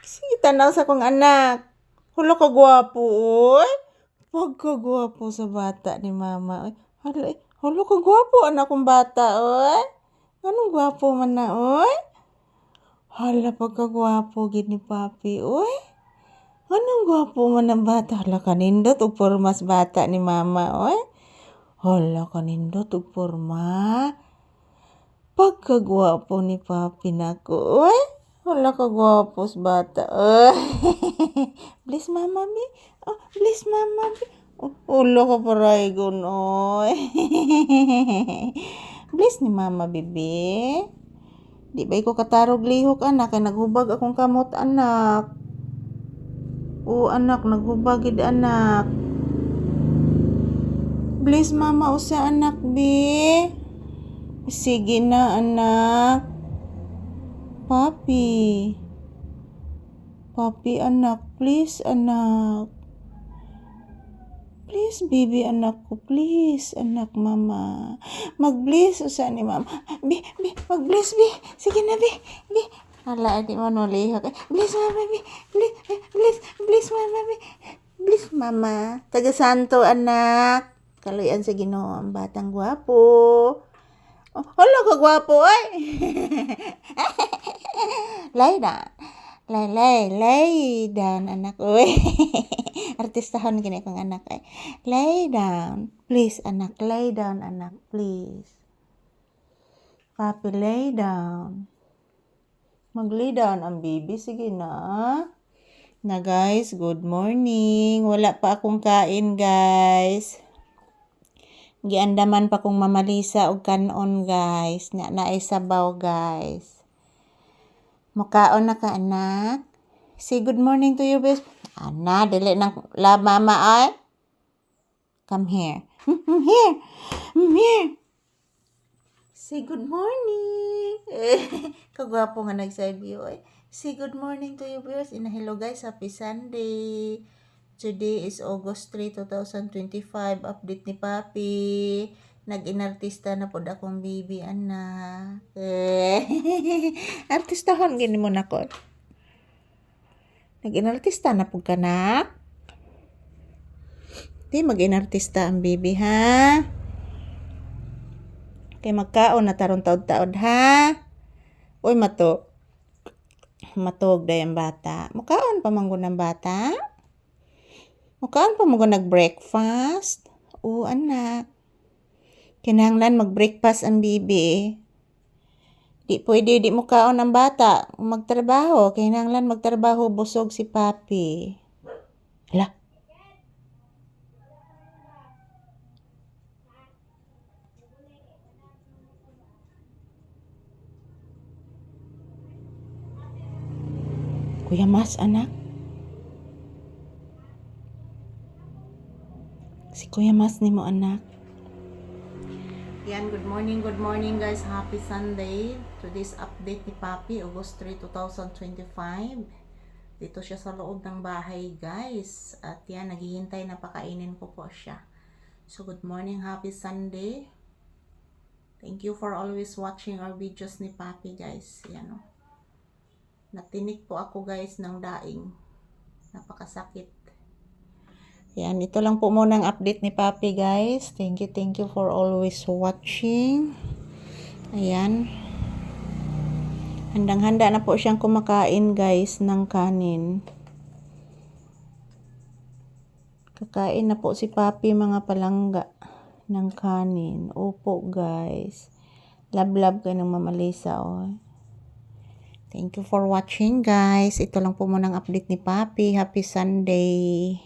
Sige, tanaw sa kong anak. Hulo ka gwapo, oy. Pagkagwapo sa bata ni mama, oy. Hulo ka gwapo, anak kong bata, oy. Anong gwapo man na, oy? Hala, pagkagwapo, gid ni papi, oy. Anong gwapo man ang bata? Hala, kanindot, o pormas bata ni mama, oy. Hala, kanindot, o porma. Pagkagwapo ni papi nako, oy. Hala ka gwapos bata. Bless mama mi. Oh, bless mama mi. Oh, ulo ka paray oy. Bless ni mama bibi. Di ba ko katarog lihok anak kay naghubag akong kamot anak. Oh anak naghubagid anak. Bless mama usa anak bi. Sige na anak. Papi. Papi anak, please anak. Please baby anak ko, please anak mama. Mag-bless usa ni mama. Mag-bless bi. Sige na bi. Hala, di mo nulihok. Bless mama bi. Bless mama bi. Bless mama. Taga santo anak. Kaluyan sa Ginoo ang batang gwapo. Oh, hala ka gwapo ay. Lay down anak oy. Artistahan gini kong anak ay. Lay down please anak, lay down anak please. Papi lay down. Mag-lay down ang baby, sige na. Na guys, good morning. Wala pa akong kain guys. Giandaman pa kong mamalisa og kanon guys. Naay sabaw guys. Mukaon na ka anak. Say good morning to your best. Ana, dili nang la mama ay. Come here. Here. Say good morning. Kagwapo nga nagsabi oy. Say good morning to your viewers. Hello guys, happy Sunday. Today is August 3, 2025. Update ni Papi. Nag-inartista na po akong baby, anak. Artistahan gini mo na ko. Nag-inartista na po ka, anak. Di mag-inartista ang baby, ha? Kay magkaon na tarong taod-taod, ha? Uy, matog day ang bata. Mukaon pa manggo ng bata? Mukaon pa manggo nag-breakfast? Oo, anak. Kinahanglan mag-breakfast ang bibi. Di pwede di mo kaon ang bata. Magtrabaho. Kinahanglan magtrabaho busog si papi. Hala. Kuya Mas, anak. Si Kuya Mas ni mo, anak. Yan, good morning guys. Happy Sunday. Today's update ni Papi, August 3, 2025. Dito siya sa loob ng bahay guys. At yan, naghihintay na pakainin ko po siya. So good morning, happy Sunday. Thank you for always watching our videos ni Papi guys. Yan o. Natinik po ako guys ng daing. Napakasakit. Yan, ito lang po muna ang update ni Papi guys. Thank you for always watching. Ayan. Handang-handa na po siyang kumakain guys ng kanin. Kakain na po si Papi mga palangga ng kanin. Opo guys. Love kayo ng Mama Lisa. Oh. Thank you for watching guys. Ito lang po muna ang update ni Papi. Happy Sunday.